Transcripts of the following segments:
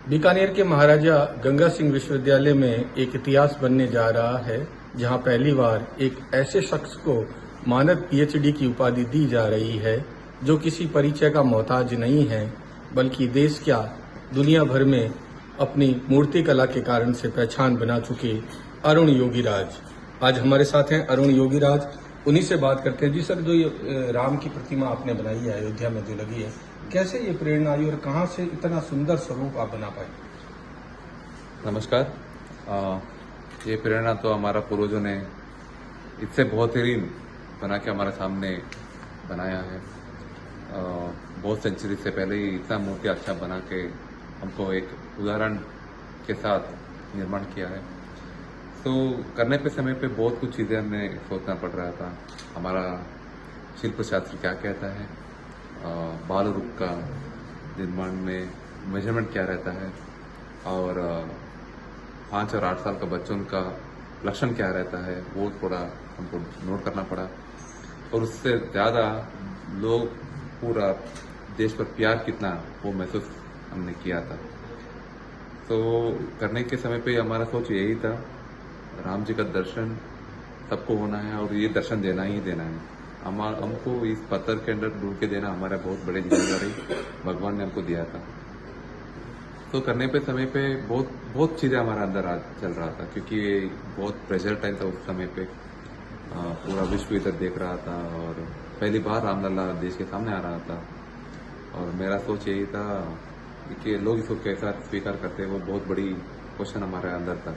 बीकानेर के महाराजा गंगा सिंह विश्वविद्यालय में एक इतिहास बनने जा रहा है, जहां पहली बार एक ऐसे शख्स को मानद पीएचडी की उपाधि दी जा रही है जो किसी परिचय का मोहताज नहीं है, बल्कि देश क्या दुनिया भर में अपनी मूर्ति कला के कारण से पहचान बना चुके अरुण योगीराज आज हमारे साथ हैं। अरुण योगीराज, उन्हीं से बात करते हैं। जी सर, जो ये राम की प्रतिमा आपने बनाई है अयोध्या में जो लगी है, कैसे ये प्रेरणा आई और कहाँ से इतना सुंदर स्वरूप आप बना पाए? नमस्कार। ये प्रेरणा तो हमारा पूर्वजों ने इससे बहुत ही बना के हमारे सामने बनाया है। बहुत सेंचुरी से पहले ही इतना मूर्ति अच्छा बना के हमको एक उदाहरण के साथ निर्माण किया है। तो करने पे समय पे बहुत कुछ चीज़ें हमें सोचना पड़ रहा था। हमारा शिल्प शास्त्र क्या कहता है, बाल रूप का निर्माण में मेजरमेंट क्या रहता है, और 5 और 8 साल का बच्चों का लक्षण क्या रहता है, वो थोड़ा हमको नोट करना पड़ा। और उससे ज़्यादा लोग पूरा देश पर प्यार कितना वो महसूस हमने किया था। तो करने के समय पे हमारा सोच यही था, राम जी का दर्शन सबको होना है और ये दर्शन देना ही देना है। हमको इस पत्थर के अंदर ढूंढ के देना हमारा बहुत बड़ी जिम्मेदारी भगवान ने हमको दिया था। तो करने पे समय पे बहुत चीज़ें हमारा अंदर चल रहा था, क्योंकि ये बहुत प्रेशर टाइम था उस समय पे। पूरा विश्व इधर देख रहा था और पहली बार रामलला देश के सामने आ रहा था। और मेरा सोच यही था कि लोग इसको कैसा स्वीकार करते हैं, वो बहुत बड़ी क्वेश्चन हमारे अंदर था।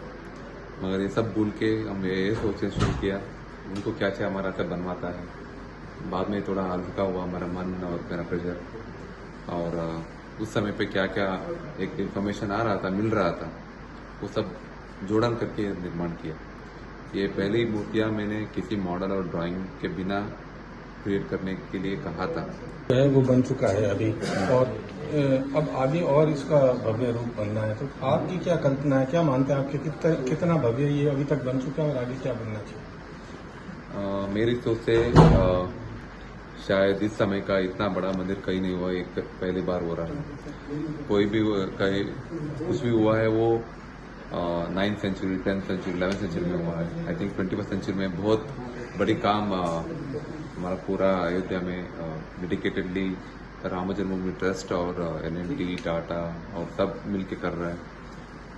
मगर ये सब भूल के हम ये सोचना शुरू किया उनको क्या क्या हमारा सब बनवाता है। बाद में थोड़ा हल्का हुआ हमारा मन और मेरा प्रेशर, और उस समय पे क्या क्या एक इन्फॉर्मेशन आ रहा था, मिल रहा था, वो सब जोड़न करके निर्माण किया। ये पहली मूर्तियाँ मैंने किसी मॉडल और ड्राइंग के बिना क्रिएट करने के लिए कहा था। वो बन चुका है अभी, और अब आगे और इसका भव्य रूप बनना है। तो आपकी क्या कल्पना है, क्या मानते हैं आपके कितना भव्य ये अभी तक बन चुका है और आगे क्या बनना चाहिए? मेरी सोच से शायद इस समय का इतना बड़ा मंदिर कहीं नहीं हुआ, एक पहली बार हो रहा है। कोई भी कहीं कुछ भी हुआ है वो 9th century, 10th century, 11th century में हुआ है। आई थिंक 21st सेंचुरी में बहुत बड़ी काम हमारा पूरा अयोध्या में डेडिकेटेडली राम जन्मभूमि ट्रस्ट और एल&टी, टाटा और सब मिलके कर रहे हैं।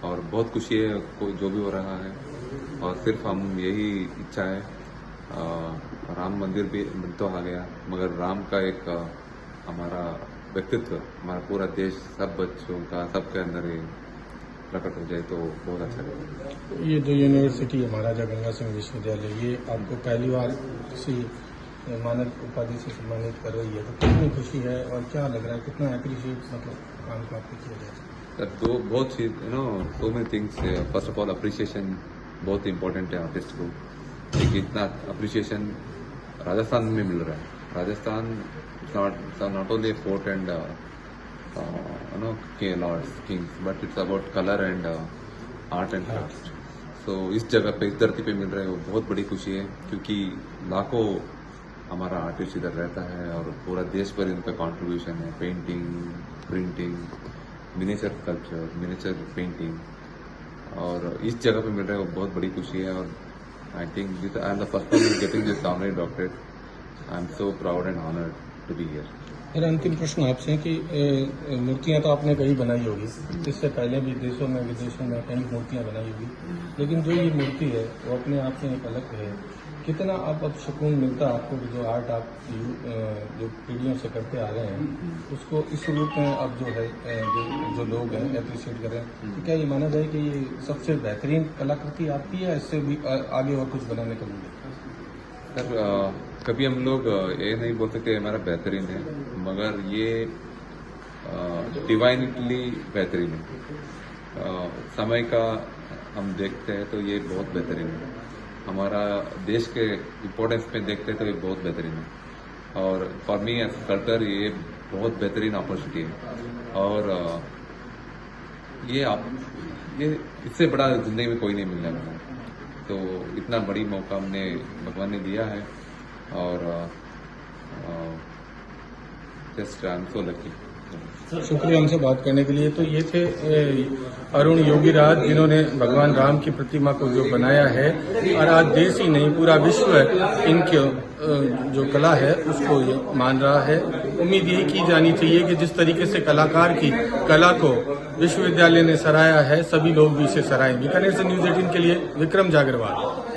और बहुत खुशी है जो भी हो रहा है, और सिर्फ हम यही इच्छा है, राम मंदिर भी तो आ गया, मगर राम का एक हमारा व्यक्तित्व, हमारा पूरा देश, सब बच्चों का सबके अंदर ही प्रकट हो जाए तो बहुत अच्छा लगेगा। ये जो यूनिवर्सिटी है महाराजा गंगा सिंह विश्वविद्यालय, ये आपको पहली बार किसी मानद उपाधि से सम्मानित कर रही है, तो कितनी खुशी है और क्या लग रहा है, कितना अप्रिशिएट मतलब काम को आपको किया जाए? सर, बहुत चीज so many things. First of all appreciation बहुत इंपॉर्टेंट है आर्टिस्ट को। एक इतना अप्रिसिएशन राजस्थान में मिल रहा है। Rajasthan not only fort and lords kings, but it's about colour and art and craft. So इस जगह पे, इस धरती पे मिल रहा है, वो बहुत बड़ी खुशी है, क्योंकि लाखों हमारा आर्टिस्ट इधर रहता है और पूरा देश भर इनका कंट्रीब्यूशन है। Painting, printing, miniature sculpture, miniature painting, और इस जगह पे मिल रहा है, वो बहुत बड़ी खुशी है। और I think this I am the first person getting this honorary doctorate. I am so proud and honoured to be here. मेरा अंतिम प्रश्न आपसे कि मूर्तियां तो आपने कई बनाई होगी, इससे पहले भी देशों में विदेशों में कई मूर्तियां बनाई होगी, लेकिन जो ये मूर्ति है वो अपने आप में एक अलग है। कितना अब सुकून मिलता है आपको कि जो आर्ट आप जो पीढ़ियों से करते आ रहे हैं उसको इस रूप में अब जो है जो लोग हैं एप्रिशिएट कर रहे हैं, तो क्या ये माना जाए कि ये सबसे बेहतरीन कलाकृति आपकी है, इससे भी आगे और कुछ बनाने का मिले? सर, कभी हम लोग ये नहीं बोल सकते हमारा बेहतरीन है, मगर ये डिवाइनली बेहतरीन है। समय का हम देखते हैं तो ये बहुत बेहतरीन है। हमारा देश के इम्पोर्टेंस पे देखते हैं तो ये बहुत बेहतरीन है। और फॉर मी एज स्कल्प्टर ये बहुत बेहतरीन अपॉर्चुनिटी है। और ये इससे बड़ा जिंदगी में कोई नहीं मिलने वाला। तो इतना बड़ी मौका हमने भगवान ने दिया है, और just I am so lucky. शुक्रिया हमसे बात करने के लिए। तो ये थे अरुण योगीराज, जिन्होंने भगवान राम की प्रतिमा को जो बनाया है, और आज देश ही नहीं पूरा विश्व इनके जो कला है उसको ये मान रहा है। उम्मीद यही की जानी चाहिए कि जिस तरीके से कलाकार की कला को विश्वविद्यालय ने सराहा है, सभी लोग भी इसे सराहें। बीकानेर से न्यूज़ 18 के लिए विक्रम जागरवाल।